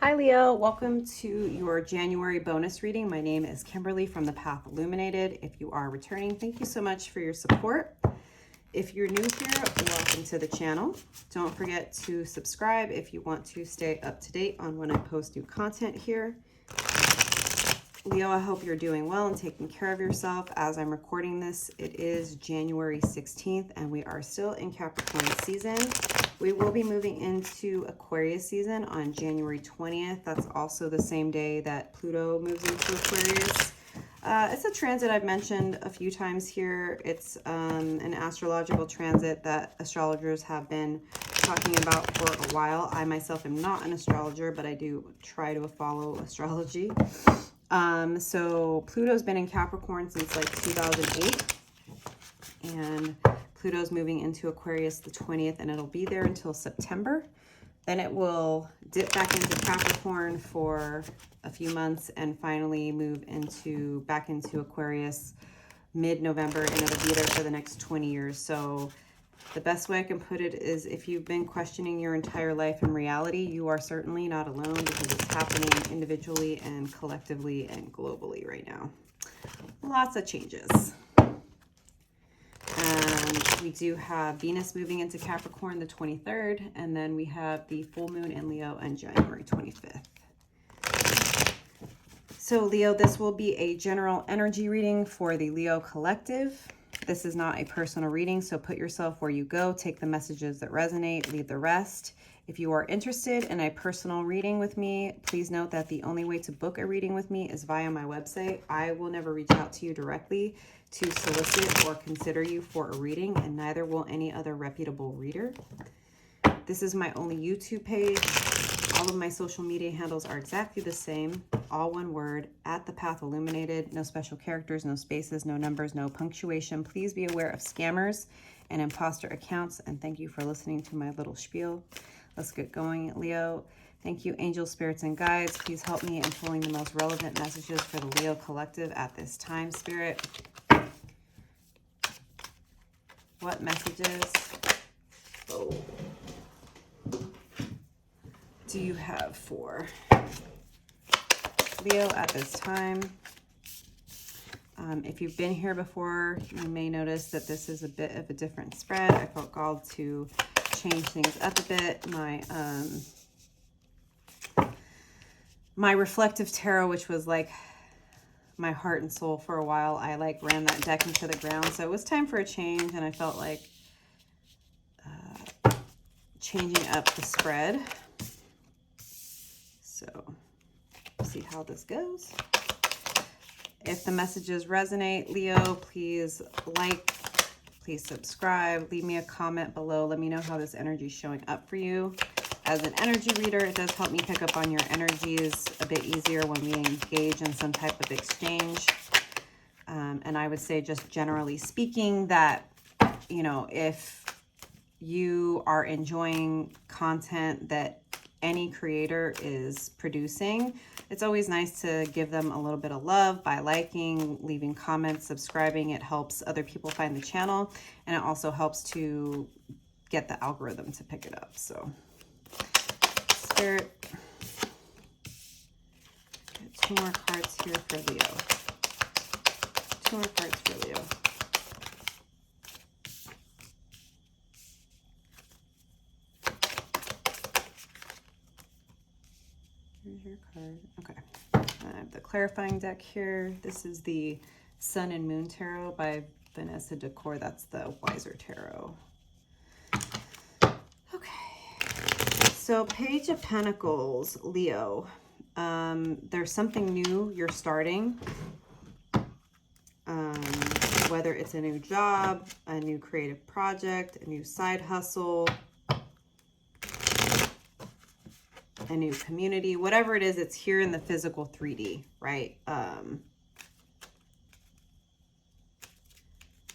Hi Leo, welcome to your January bonus reading. My name is Kimberly from the Path Illuminated. If you are returning, thank you so much for your support. If you're new here, welcome to the channel. Don't forget to subscribe if you want to stay up to date on when I post new content here. Leo, I hope you're doing well and taking care of yourself. As I'm recording this, it is January 16th and we are still in Capricorn season. We will be moving into Aquarius season on January 20th. That's also the same day that Pluto moves into Aquarius. It's a transit I've mentioned a few times here. It's an astrological transit that astrologers have been talking about for a while. I myself am not an astrologer, but I do try to follow astrology. So Pluto's been in Capricorn since like 2008, and Pluto's moving into Aquarius the 20th, and it'll be there until September. Then it will dip back into Capricorn for a few months and finally move back into Aquarius mid-November, and it'll be there for the next 20 years. So the best way I can put it is, if you've been questioning your entire life and reality, you are certainly not alone, because it's happening individually and collectively and globally right now. Lots of changes. And we do have Venus moving into Capricorn the 23rd, and then we have the full moon in Leo on January 25th. So Leo, this will be a general energy reading for the Leo collective. This is not a personal reading, so put yourself where you go. Take the messages that resonate, leave the rest. If you are interested in a personal reading with me, please note that the only way to book a reading with me is via my website. I will never reach out to you directly to solicit or consider you for a reading, and neither will any other reputable reader. This is my only YouTube page. All of my social media handles are exactly the same, all one word, at the Path Illuminated. No special characters, no spaces, no numbers, no punctuation. Please be aware of scammers and imposter accounts, and thank you for listening to my little spiel. Let's get going, Leo. Thank you, angels, spirits, and guides. Please help me in pulling the most relevant messages for the Leo collective at this time, Spirit. What messages do you have for Leo at this time? If you've been here before, you may notice that this is a bit of a different spread. I felt called to change things up a bit. My reflective tarot, which was like my heart and soul for a while, I like ran that deck into the ground. So it was time for a change, and I felt like changing up the spread. So see how this goes. If the messages resonate, Leo, please like, please subscribe, leave me a comment below. Let me know how this energy is showing up for you. As an energy reader, it does help me pick up on your energies a bit easier when we engage in some type of exchange. And I would say, just generally speaking, that, you know, if you are enjoying content that any creator is producing, it's always nice to give them a little bit of love by liking, leaving comments, subscribing. It helps other people find the channel, and it also helps to get the algorithm to pick it up. So Spirit, get 2 more cards here for Leo. 2 more cards for Leo. Here's your card. Okay. I have the clarifying deck here. This is the Sun and Moon Tarot by Vanessa Decor. That's the Wiser Tarot. Okay. So Page of Pentacles, Leo. There's something new you're starting. Whether it's a new job, a new creative project, a new side hustle, a new community, whatever it is, it's here in the physical 3D, right?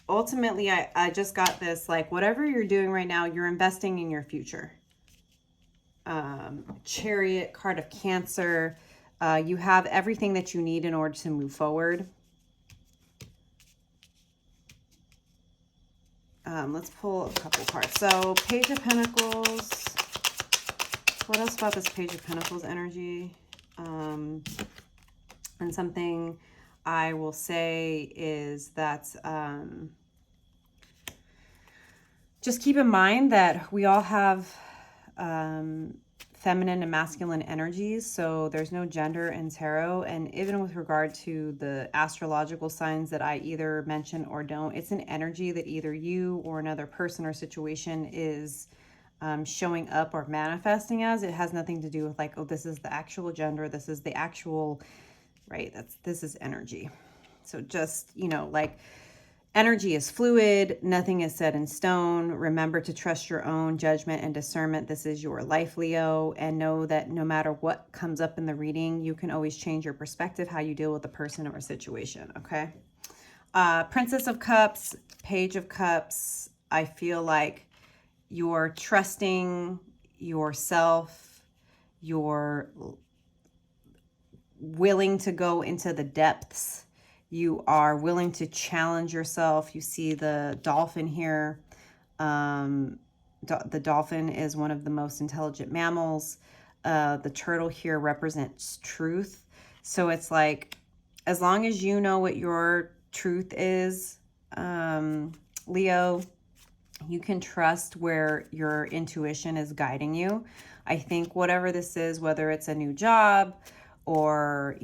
Ultimately, I just got this, like, whatever you're doing right now, you're investing in your future. Chariot, card of Cancer. You have everything that you need in order to move forward. Let's pull a couple cards. So Page of Pentacles, What else about this Page of Pentacles energy? And something I will say is that just keep in mind that we all have feminine and masculine energies, so there's no gender in tarot. And even with regard to the astrological signs that I either mention or don't, it's an energy that either you or another person or situation is showing up or manifesting as. It has nothing to do with like, oh, this is the actual gender, this is the actual, right? This is energy. So just, you know, like, energy is fluid. Nothing is set in stone. Remember to trust your own judgment and discernment. This is your life, Leo, and know that no matter what comes up in the reading, you can always change your perspective, how you deal with a person or a situation, okay? Princess of Cups, Page of Cups. I feel like you're trusting yourself. You're willing to go into the depths. You are willing to challenge yourself. You see the dolphin here. The dolphin is one of the most intelligent mammals. The turtle here represents truth. So it's like, as long as you know what your truth is, Leo, you can trust where your intuition is guiding you. I think whatever this is, whether it's a new job or,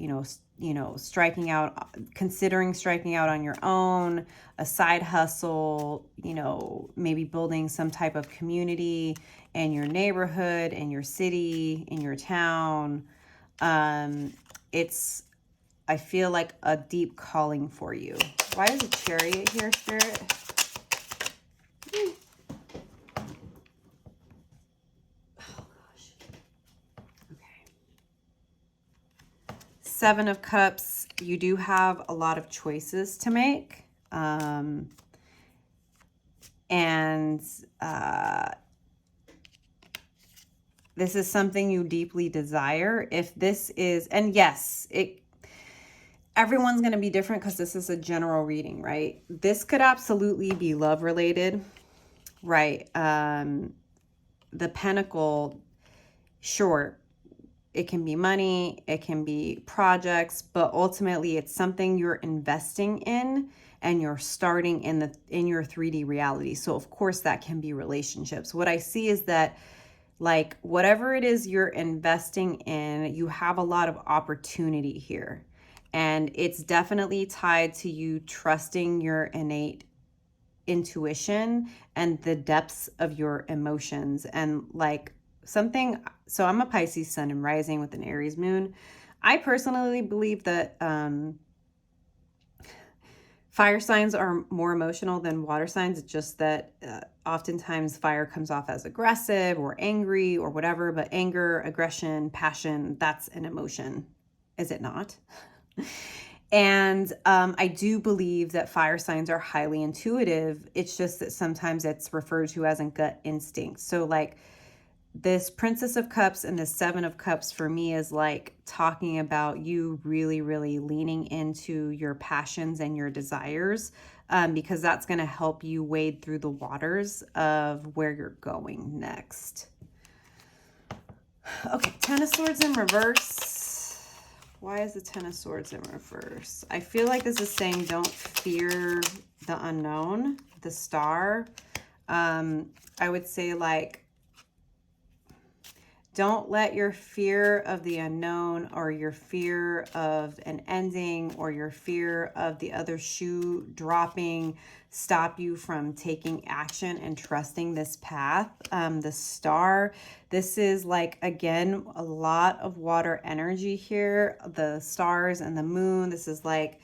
striking out, considering striking out on your own, a side hustle, maybe building some type of community in your neighborhood, in your city, in your town. It's, I feel like a deep calling for you. Why is a Chariot here, Spirit? Seven of Cups, you do have a lot of choices to make. This is something you deeply desire. If this is, and yes, everyone's going to be different because this is a general reading, right? This could absolutely be love related, right? The Pentacle, sure, it can be money, it can be projects, but ultimately it's something you're investing in and you're starting in your 3D reality. So of course that can be relationships. What I see is that, like, whatever it is you're investing in, you have a lot of opportunity here. And it's definitely tied to you trusting your innate intuition and the depths of your emotions. And like, something, so I'm a Pisces sun and rising with an Aries moon. I personally believe that fire signs are more emotional than water signs. It's just that oftentimes fire comes off as aggressive or angry or whatever, but anger, aggression, passion, that's an emotion, is it not? And I do believe that fire signs are highly intuitive. It's just that sometimes it's referred to as a gut instinct. So like, this Princess of Cups and the Seven of Cups for me is like talking about you really, really leaning into your passions and your desires, because that's going to help you wade through the waters of where you're going next. Okay, Ten of Swords in reverse. Why is the Ten of Swords in reverse? I feel like this is saying don't fear the unknown, the Star. I would say like, don't let your fear of the unknown or your fear of an ending or your fear of the other shoe dropping stop you from taking action and trusting this path. The Star, this is like, again, a lot of water energy here. The stars and the moon, this is like,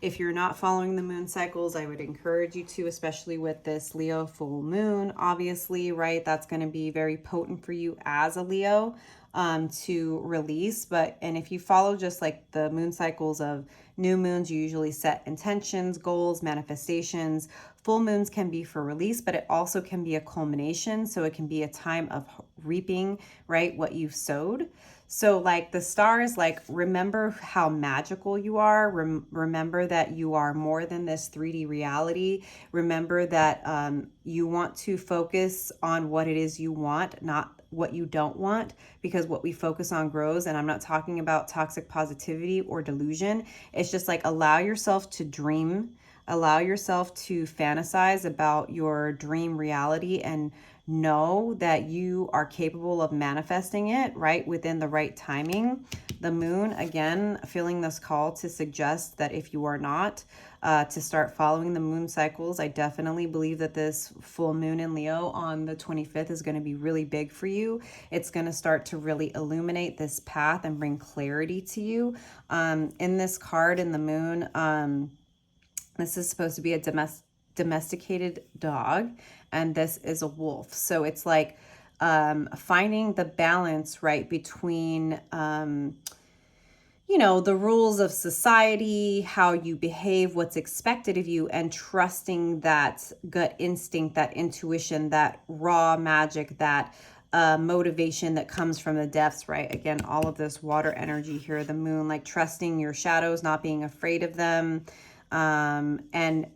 if you're not following the moon cycles, I would encourage you to, especially with this Leo full moon, obviously, right? That's going to be very potent for you as a Leo to release. And if you follow just like the moon cycles of new moons, you usually set intentions, goals, manifestations. Full moons can be for release, but it also can be a culmination. So it can be a time of reaping, right, what you've sowed. So like the star is like, remember how magical you are. Remember that you are more than this 3D reality. Remember that you want to focus on what it is you want, not what you don't want, because what we focus on grows. And I'm not talking about toxic positivity or delusion. It's just like, allow yourself to dream, allow yourself to fantasize about your dream reality, and know that you are capable of manifesting it, right, within the right timing. The moon, again, feeling this call to suggest that if you are not, to start following the moon cycles. I definitely believe that this full moon in Leo on the 25th is going to be really big for you. It's going to start to really illuminate this path and bring clarity to you. In this card in the moon, this is supposed to be a domesticated dog, and this is a wolf. So it's like finding the balance, right, between you know, the rules of society, how you behave, what's expected of you, and trusting that gut instinct, that intuition, that raw magic, that motivation that comes from the depths, right? Again, all of this water energy here, the moon, like trusting your shadows, not being afraid of them, and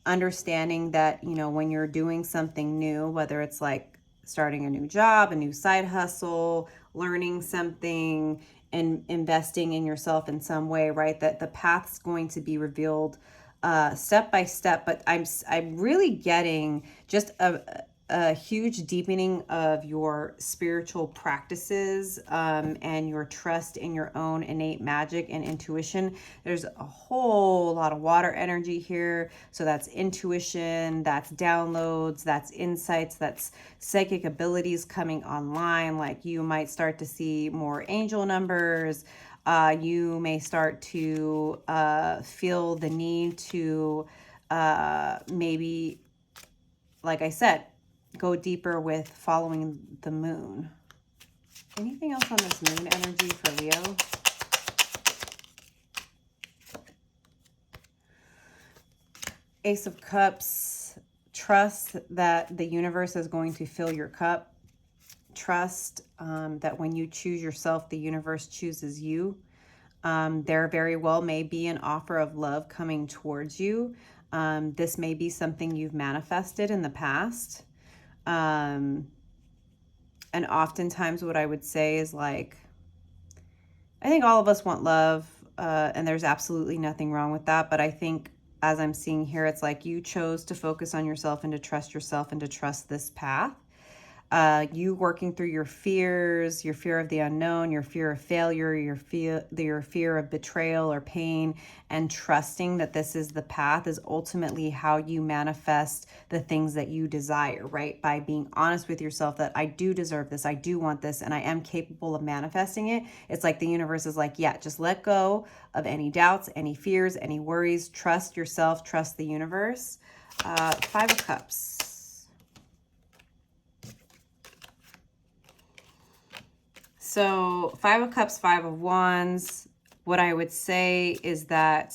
understanding that, you know, when you're doing something new, whether it's like starting a new job, a new side hustle, learning something, and investing in yourself in some way, right? That the path's going to be revealed step by step. But I'm really getting just a huge deepening of your spiritual practices and your trust in your own innate magic and intuition. There's a whole lot of water energy here. So that's intuition, that's downloads, that's insights, that's psychic abilities coming online. Like you might start to see more angel numbers. You may start to feel the need to maybe, like I said, go deeper with following the moon. Anything else on this moon energy for Leo? Ace of Cups. Trust that the universe is going to fill your cup. Trust that when you choose yourself, the universe chooses you. There very well may be an offer of love coming towards you. This may be something you've manifested in the past. And oftentimes what I would say is like, I think all of us want love, and there's absolutely nothing wrong with that. But I think, as I'm seeing here, it's like you chose to focus on yourself and to trust yourself and to trust this path. You working through your fears, your fear of the unknown, your fear of failure, your fear of betrayal or pain, and trusting that this is the path is ultimately how you manifest the things that you desire, right? By being honest with yourself that I do deserve this, I do want this, and I am capable of manifesting it. It's like the universe is like, yeah, just let go of any doubts, any fears, any worries. Trust yourself, trust the universe. Five of Cups. So Five of Cups, Five of Wands, what I would say is that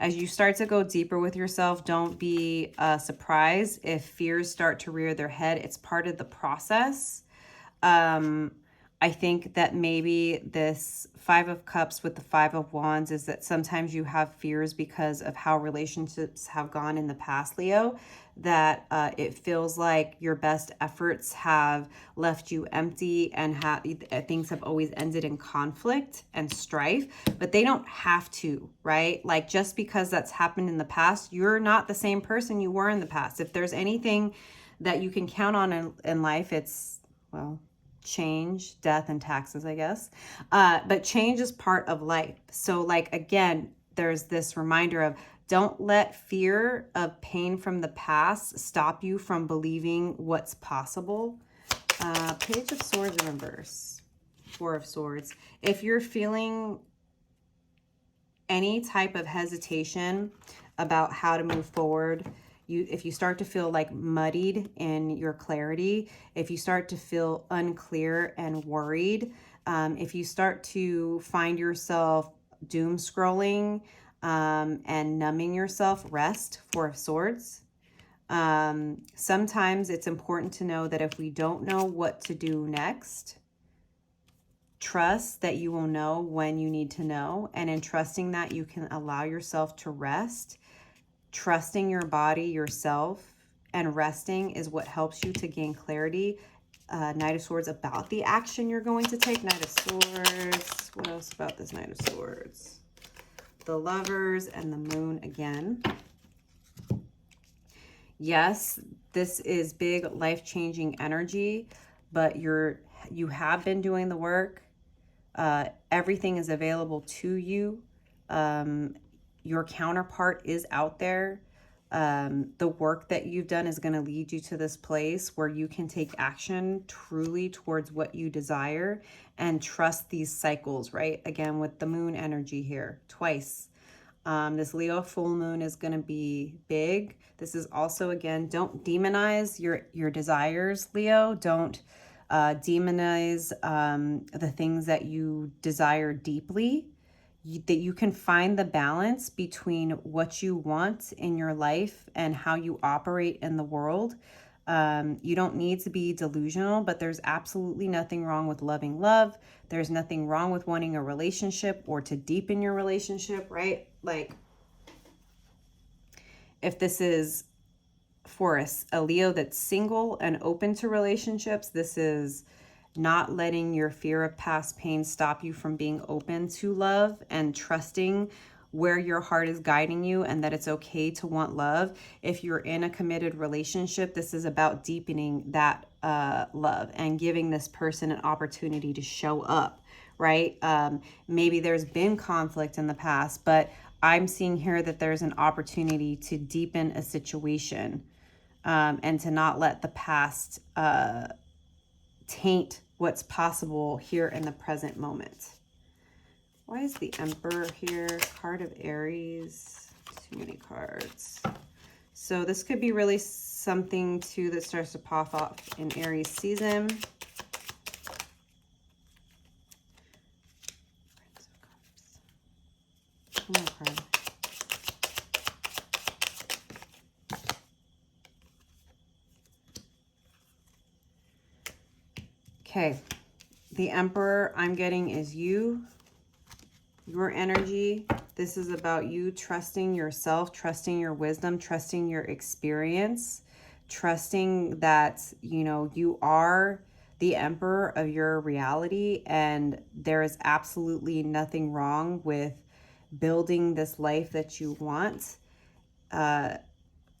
as you start to go deeper with yourself, don't be surprised if fears start to rear their head. It's part of the process. I think that maybe this Five of Cups with the Five of Wands is that sometimes you have fears because of how relationships have gone in the past, Leo, that it feels like your best efforts have left you empty and things have always ended in conflict and strife, but they don't have to, right? Like just because that's happened in the past, you're not the same person you were in the past. If there's anything that you can count on in life, it's, well, change, death, and taxes, I guess. But change is part of life. So like, again, there's this reminder of don't let fear of pain from the past stop you from believing what's possible. Page of Swords in reverse. Four of Swords. If you're feeling any type of hesitation about how to move forward, if you start to feel like muddied in your clarity, if you start to feel unclear and worried, if you start to find yourself doom scrolling and numbing yourself, rest. Four of Swords. Sometimes it's important to know that if we don't know what to do next, Trust that you will know when you need to know. And in trusting that, you can allow yourself to rest. Trusting your body, yourself, and resting is what helps you to gain clarity. Knight of Swords about the action you're going to take. Knight of Swords. What else about this Knight of Swords? The Lovers and the Moon again. Yes, this is big life-changing energy, but you have been doing the work. Everything is available to you. Your counterpart is out there. The work that you've done is going to lead you to this place where you can take action truly towards what you desire and trust these cycles, right? Again, with the moon energy here, twice. This Leo full moon is going to be big. This is also, again, don't demonize your desires, Leo. Don't demonize the things that you desire deeply. That you can find the balance between what you want in your life and how you operate in the world. You don't need to be delusional, but there's absolutely nothing wrong with loving love. There's nothing wrong with wanting a relationship or to deepen your relationship, right? Like, if this is for a Leo that's single and open to relationships, this is not letting your fear of past pain stop you from being open to love and trusting where your heart is guiding you and that it's okay to want love. If you're in a committed relationship, this is about deepening that love and giving this person an opportunity to show up, right? Maybe there's been conflict in the past, but I'm seeing here that there's an opportunity to deepen a situation and to not let the past taint what's possible here in the present moment. Why is the Emperor here? Card of Aries. Too many cards. So this could be really something too that starts to pop off in Aries season. One more card. Okay, the Emperor I'm getting is you, your energy. This is about you trusting yourself, trusting your wisdom, trusting your experience, trusting that, you know, you are the emperor of your reality, and there is absolutely nothing wrong with building this life that you want.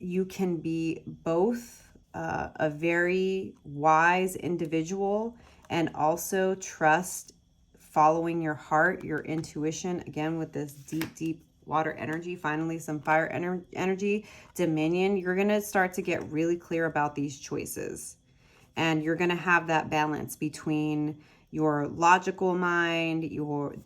You can be both a very wise individual and also trust following your heart, your intuition, again with this deep water energy. Finally, some fire energy, Dominion. You're going to start to get really clear about these choices, and you're going to have that balance between your logical mind,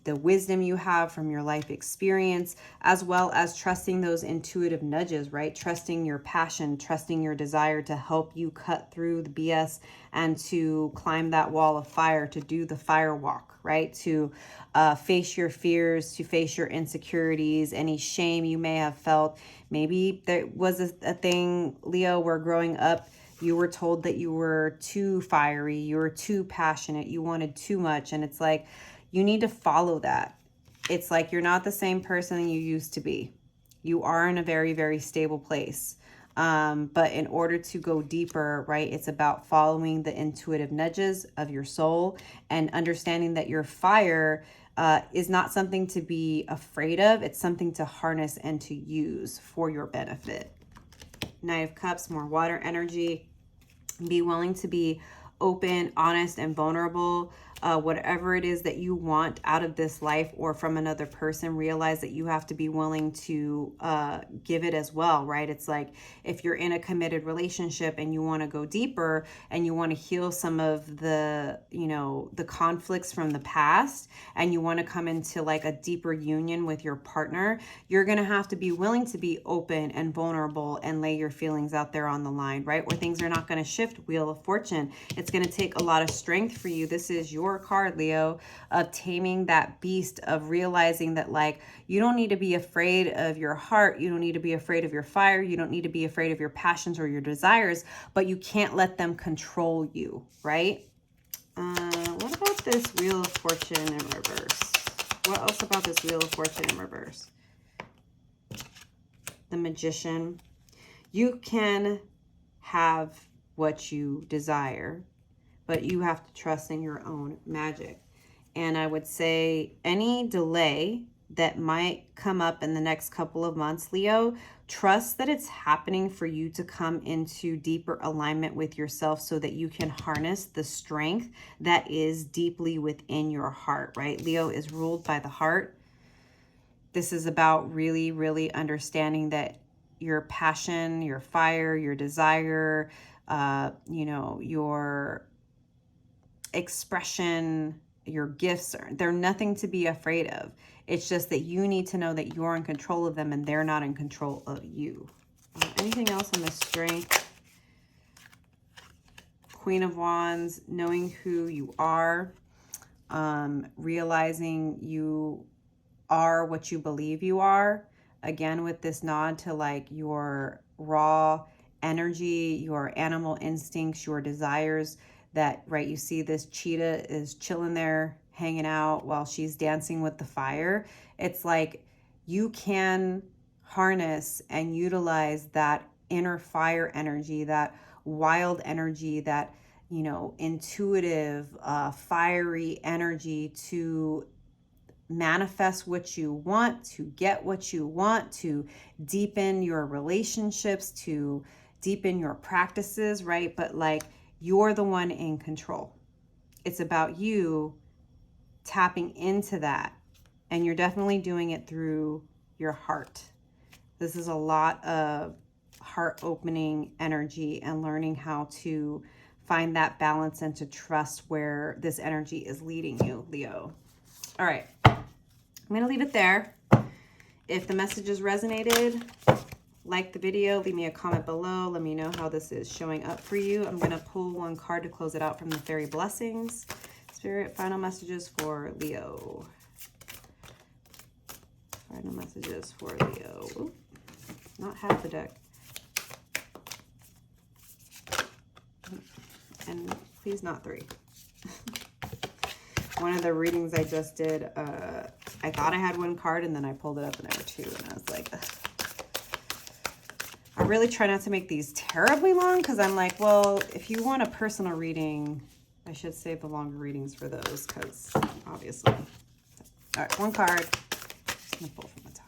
the wisdom you have from your life experience, as well as trusting those intuitive nudges, right? Trusting your passion, trusting your desire to help you cut through the BS and to climb that wall of fire, to do the fire walk, right? To face your fears, to face your insecurities, any shame you may have felt. Maybe there was a thing, Leo, where growing up, you were told that you were too fiery, you were too passionate, you wanted too much. And it's like, you need to follow that. It's like, you're not the same person you used to be. You are in a very, very stable place. But in order to go deeper, right, it's about following the intuitive nudges of your soul and understanding that your fire is not something to be afraid of. It's something to harness and to use for your benefit. Knight of Cups, more water energy. Be willing to be open, honest, and vulnerable. Whatever it is that you want out of this life or from another person, realize that you have to be willing to give it as well, right? It's like, if you're in a committed relationship and you want to go deeper and you want to heal some of the, you know, the conflicts from the past, and you want to come into like a deeper union with your partner, you're going to have to be willing to be open and vulnerable and lay your feelings out there on the line, right? Where things are not going to shift. Wheel of Fortune. It's going to take a lot of strength for you. This is your card, Leo, of taming that beast, of realizing that, like, you don't need to be afraid of your heart. You don't need to be afraid of your fire. You don't need to be afraid of your passions or your desires, but you can't let them control you, right? What about this Wheel of Fortune in reverse? What else about this Wheel of Fortune in reverse? The Magician. You can have what you desire, but you have to trust in your own magic. And I would say any delay that might come up in the next couple of months, Leo, trust that it's happening for you to come into deeper alignment with yourself so that you can harness the strength that is deeply within your heart, right? Leo is ruled by the heart. This is about really, really understanding that your passion, your fire, your desire, you know, your expression, your gifts, they're nothing to be afraid of. It's just that you need to know that you're in control of them and they're not in control of you. Anything else on the strength? Queen of Wands, knowing who you are, realizing you are what you believe you are. Again, with this nod to like your raw energy, your animal instincts, your desires, that, right, you see this cheetah is chilling there, hanging out while she's dancing with the fire. It's like you can harness and utilize that inner fire energy, that wild energy, that, you know, intuitive, fiery energy to manifest what you want, to get what you want, to deepen your relationships, to deepen your practices, right? But like, you're the one in control. It's about you tapping into that. And you're definitely doing it through your heart. This is a lot of heart opening energy and learning how to find that balance and to trust where this energy is leading you, Leo. All right. I'm going to leave it there. If the messages resonated, like the video, leave me a comment below. Let me know how this is showing up for you. I'm going to pull one card to close it out from the Fairy Blessings. Spirit, final messages for Leo. Final messages for Leo. Ooh, not half the deck. And please not 3. One of the readings I just did, I thought I had 1 card and then I pulled it up and there were 2 and I was like, ugh. I really try not to make these terribly long because I'm like, well, if you want a personal reading, I should save the longer readings for those because obviously. All right, 1 card. Just gonna pull from the top.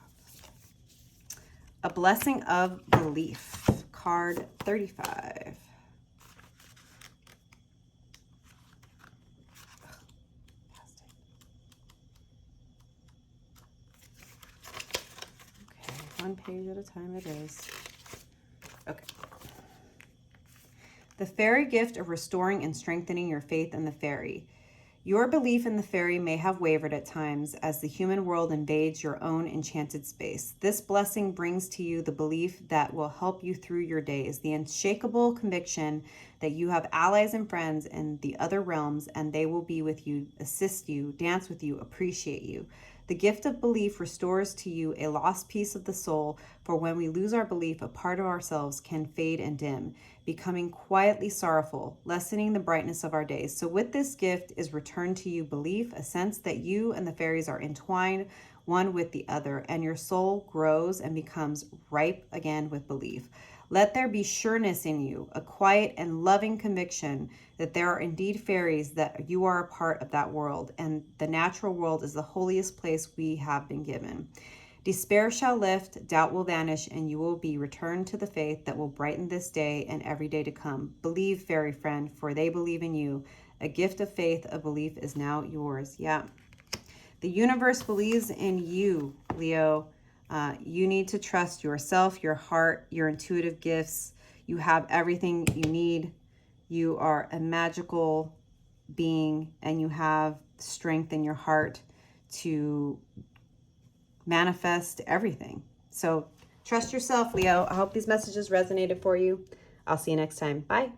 A Blessing of Belief, card 35. Okay, 1 page at a time it is. Okay. The fairy gift of restoring and strengthening your faith in the fairy. Your belief in the fairy may have wavered at times as the human world invades your own enchanted space. This blessing brings to you the belief that will help you through your days, the unshakable conviction that you have allies and friends in the other realms and they will be with you, assist you, dance with you, appreciate you. The gift of belief restores to you a lost piece of the soul, for when we lose our belief, a part of ourselves can fade and dim, becoming quietly sorrowful, lessening the brightness of our days. So with this gift is returned to you belief, a sense that you and the fairies are entwined one with the other, and your soul grows and becomes ripe again with belief. Let there be sureness in you, a quiet and loving conviction that there are indeed fairies, that you are a part of that world, and the natural world is the holiest place we have been given. Despair shall lift, doubt will vanish, and you will be returned to the faith that will brighten this day and every day to come. Believe, fairy friend, for they believe in you. A gift of faith, a belief is now yours. Yeah. The universe believes in you, Leo. You need to trust yourself, your heart, your intuitive gifts. You have everything you need. You are a magical being and you have strength in your heart to manifest everything. So trust yourself, Leo. I hope these messages resonated for you. I'll see you next time. Bye.